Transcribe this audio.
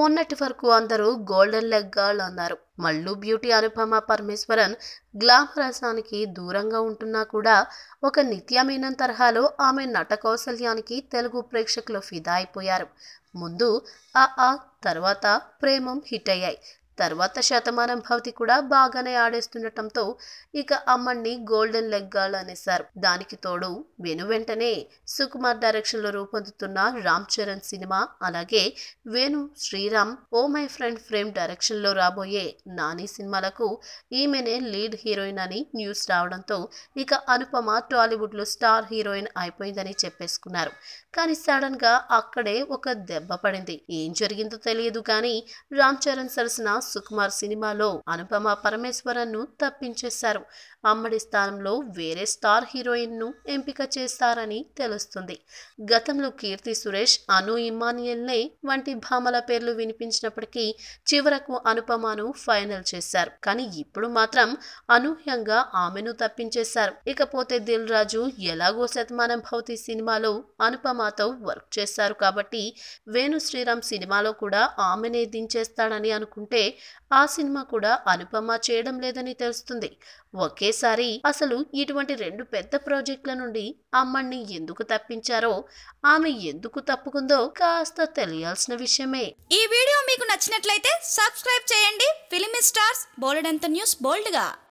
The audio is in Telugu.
మొన్నటి వరకు అందరూ గోల్డెన్ లెగ్ గర్ల్ అన్నారు. మల్లు బ్యూటీ అనుపమ పరమేశ్వరన్ గ్లామరసానికి దూరంగా ఉంటున్నా కూడా ఒక నిత్యమీనన్ తరహాలో ఆమె నట కౌశల్యానికి తెలుగు ప్రేక్షకులు ఫిదా అయిపోయారు. ముందు ఆ తర్వాత ప్రేమం హిట్ అయ్యాయి. తర్వాత శతమానం భవతి కూడా బాగానే ఆడేస్తుండటంతో ఇక అమ్మని గోల్డెన్ లెగ్ గర్ల్ అనేశారు. దానికి తోడు వెంటనే సుకుమార్ డైరెక్షన్ లో రూపొందుతున్న రామ్ చరణ్ సినిమా, అలాగే Venu Sriram oh my friend fame direction లో రాబోయే నాని సినిమాలకు ఈమెనే లీడ్ హీరోయిన్ అని న్యూస్ రావడంతో ఇక అనుపమ టాలీవుడ్ లో స్టార్ హీరోయిన్ అయిపోయిందని చెప్పేసుకున్నారు. కానీ సడన్ గా అక్కడే ఒక దెబ్బ పడింది. ఏం జరిగిందో తెలియదు కానీ రామ్ చరణ్ సరసన సుకుమార్ సినిమాలో అనుపమ పరమేశ్వరన్ ను తప్పించేశారు. అమ్మడి స్థానంలో వేరే స్టార్ హీరోయిన్ ను ఎంపిక చేస్తారని తెలుస్తుంది. గతంలో కీర్తి సురేష్, అను ఇమ్మాన్యుయల్ నే వంటి భామల పేర్లు వినిపించినప్పటికీ చివరకు అనుపమను ఫైనల్ చేశారు. కానీ ఇప్పుడు మాత్రం అనూహ్యంగా ఆమెను తప్పించేశారు. ఇకపోతే దిల్ రాజు ఎలాగో శతమానం భవతి సినిమాలో అనుపమతో వర్క్ చేశారు కాబట్టి వేణు శ్రీరామ్ సినిమాలో కూడా ఆమెనే దించేస్తాడని అనుకుంటే ఆ సినిమా కూడా అనుపమ చేయడం లేదని తెలుస్తుంది. ఒకేసారి అసలు ఇటువంటి రెండు పెద్ద ప్రాజెక్టుల నుండి అమ్మని ఎందుకు తప్పించారో, ఆమె ఎందుకు తప్పుకుందో కాస్త తెలియాల్సిన విషయమే. ఈ వీడియో మీకు నచ్చినట్లయితే సబ్స్క్రైబ్ చేయండి. ఫిలిమి స్టార్స్ బోలెడంత న్యూస్ బోల్డ్ గా.